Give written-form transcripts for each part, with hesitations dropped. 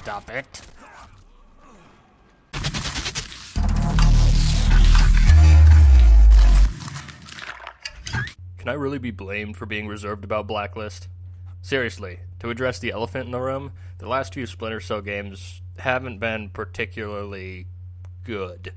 stop it. Can I really be blamed for being reserved about Blacklist? Seriously, to address the elephant in the room, the last few Splinter Cell games haven't been particularly good,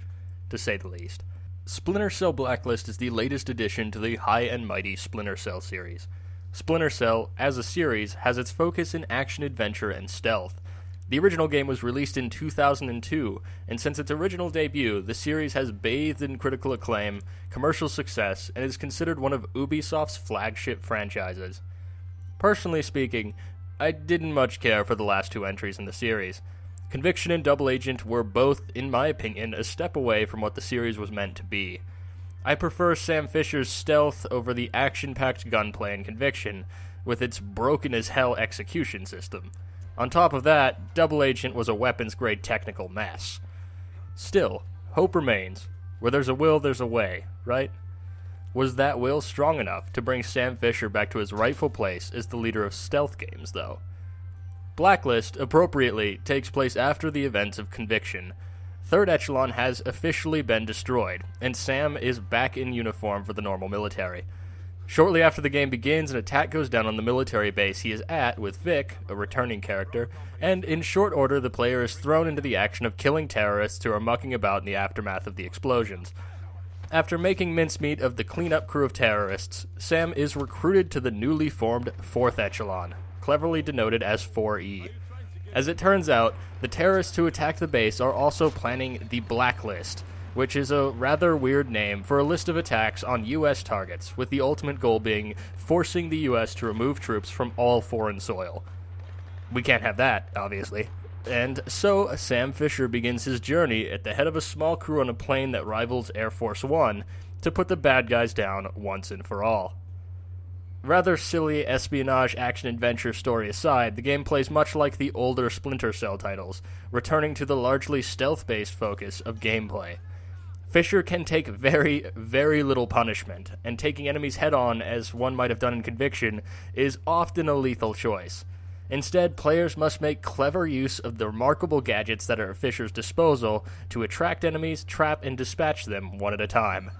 to say the least. Splinter Cell Blacklist is the latest addition to the high and mighty Splinter Cell series. Splinter Cell, as a series, has its focus in action-adventure and stealth. The original game was released in 2002, and since its original debut, the series has bathed in critical acclaim, commercial success, and is considered one of Ubisoft's flagship franchises. Personally speaking, I didn't much care for the last two entries in the series. Conviction and Double Agent were both, in my opinion, a step away from what the series was meant to be. I prefer Sam Fisher's stealth over the action-packed gunplay in Conviction, with its broken-as-hell execution system. On top of that, Double Agent was a weapons-grade technical mess. Still, hope remains. Where there's a will, there's a way, right? Was that will strong enough to bring Sam Fisher back to his rightful place as the leader of stealth games, though? Blacklist, appropriately, takes place after the events of Conviction. Third Echelon has officially been destroyed, and Sam is back in uniform for the normal military. Shortly after the game begins, an attack goes down on the military base he is at with Vic, a returning character, and in short order the player is thrown into the action of killing terrorists who are mucking about in the aftermath of the explosions. After making mincemeat of the cleanup crew of terrorists, Sam is recruited to the newly formed 4th Echelon, cleverly denoted as 4E. As it turns out, the terrorists who attacked the base are also planning the Blacklist, which is a rather weird name for a list of attacks on U.S. targets, with the ultimate goal being forcing the U.S. to remove troops from all foreign soil. We can't have that, obviously. And so, Sam Fisher begins his journey at the head of a small crew on a plane that rivals Air Force One to put the bad guys down once and for all. Rather silly espionage action-adventure story aside, the game plays much like the older Splinter Cell titles, returning to the largely stealth-based focus of gameplay. Fisher can take very, very little punishment, and taking enemies head-on, as one might have done in Conviction, is often a lethal choice. Instead, players must make clever use of the remarkable gadgets that are at Fisher's disposal to attract enemies, trap, and dispatch them one at a time.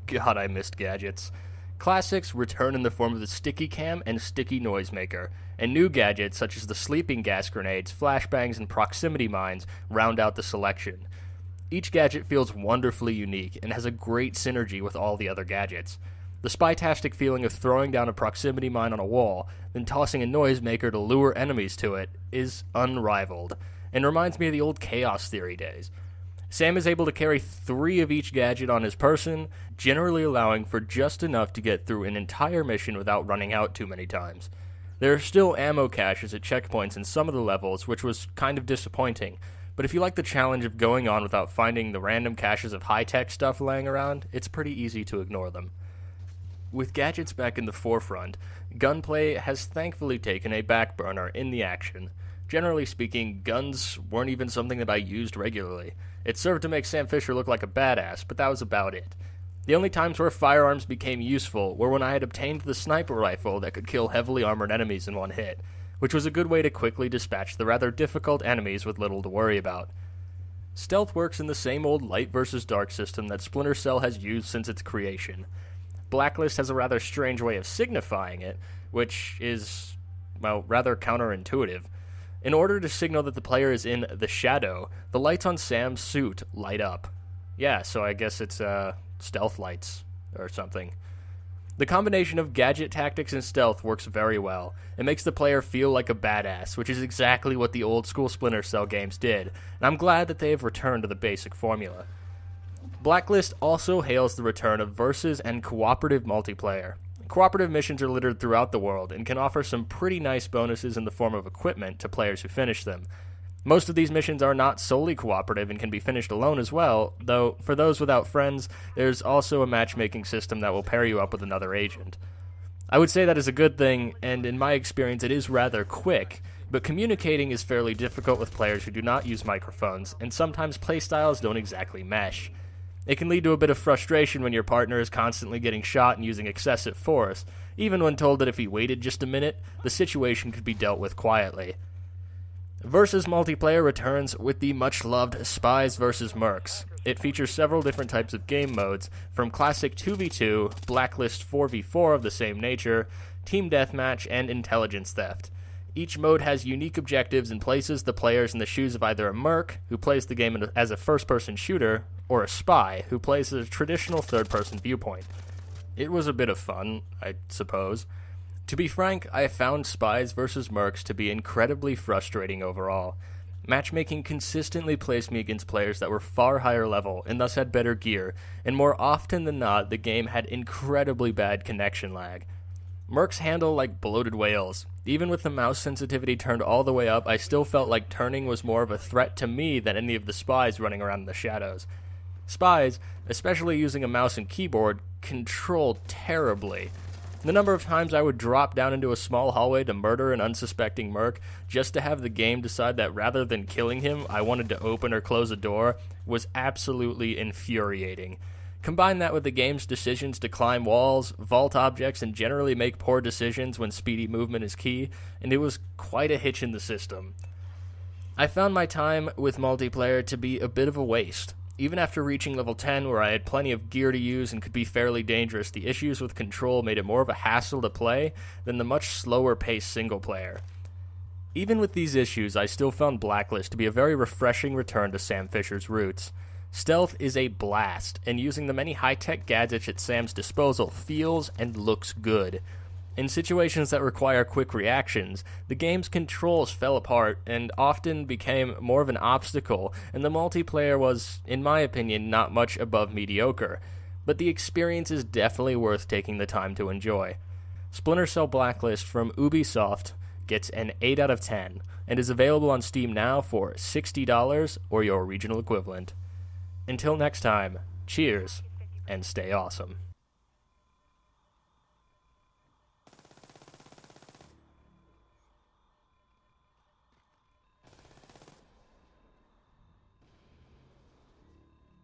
God, I missed gadgets. Classics return in the form of the Sticky Cam and Sticky Noisemaker, and new gadgets such as the sleeping gas grenades, flashbangs, and proximity mines round out the selection. Each gadget feels wonderfully unique and has a great synergy with all the other gadgets. The spy-tastic feeling of throwing down a proximity mine on a wall, then tossing a noisemaker to lure enemies to it, is unrivaled, and reminds me of the old Chaos Theory days. Sam is able to carry 3 of each gadget on his person, generally allowing for just enough to get through an entire mission without running out too many times. There are still ammo caches at checkpoints in some of the levels, which was kind of disappointing, but if you like the challenge of going on without finding the random caches of high-tech stuff laying around, it's pretty easy to ignore them. With gadgets back in the forefront, gunplay has thankfully taken a back burner in the action. Generally speaking, guns weren't even something that I used regularly. It served to make Sam Fisher look like a badass, but that was about it. The only times where firearms became useful were when I had obtained the sniper rifle that could kill heavily armored enemies in one hit, which was a good way to quickly dispatch the rather difficult enemies with little to worry about. Stealth works in the same old light versus dark system that Splinter Cell has used since its creation. Blacklist has a rather strange way of signifying it, which is, well, rather counterintuitive. In order to signal that the player is in the shadow, the lights on Sam's suit light up. Yeah, so I guess it's, stealth lights, or something. The combination of gadget tactics and stealth works very well. It makes the player feel like a badass, which is exactly what the old school Splinter Cell games did, and I'm glad that they have returned to the basic formula. Blacklist also hails the return of versus and cooperative multiplayer. Cooperative missions are littered throughout the world and can offer some pretty nice bonuses in the form of equipment to players who finish them. Most of these missions are not solely cooperative and can be finished alone as well, though for those without friends, there's also a matchmaking system that will pair you up with another agent. I would say that is a good thing, and in my experience it is rather quick, but communicating is fairly difficult with players who do not use microphones, and sometimes playstyles don't exactly mesh. It can lead to a bit of frustration when your partner is constantly getting shot and using excessive force, even when told that if he waited just a minute, the situation could be dealt with quietly. Versus multiplayer returns with the much-loved Spies vs. Mercs. It features several different types of game modes, from classic 2v2, Blacklist 4v4 of the same nature, team deathmatch, and intelligence theft. Each mode has unique objectives and places the players in the shoes of either a merc, who plays the game as a first-person shooter, or a spy, who plays a traditional third-person viewpoint. It was a bit of fun, I suppose. To be frank, I found Spies vs. Mercs to be incredibly frustrating overall. Matchmaking consistently placed me against players that were far higher level and thus had better gear, and more often than not, the game had incredibly bad connection lag. Mercs handle like bloated whales. Even with the mouse sensitivity turned all the way up, I still felt like turning was more of a threat to me than any of the spies running around in the shadows. Spies, especially using a mouse and keyboard, control terribly. The number of times I would drop down into a small hallway to murder an unsuspecting merc just to have the game decide that rather than killing him, I wanted to open or close a door was absolutely infuriating. Combine that with the game's decisions to climb walls, vault objects, and generally make poor decisions when speedy movement is key, and it was quite a hitch in the system. I found my time with multiplayer to be a bit of a waste. Even after reaching level 10, where I had plenty of gear to use and could be fairly dangerous, the issues with control made it more of a hassle to play than the much slower-paced single-player. Even with these issues, I still found Blacklist to be a very refreshing return to Sam Fisher's roots. Stealth is a blast, and using the many high-tech gadgets at Sam's disposal feels and looks good. In situations that require quick reactions, the game's controls fell apart and often became more of an obstacle, and the multiplayer was, in my opinion, not much above mediocre. But the experience is definitely worth taking the time to enjoy. Splinter Cell Blacklist from Ubisoft gets an 8 out of 10, and is available on Steam now for $60 or your regional equivalent. Until next time, cheers, and stay awesome.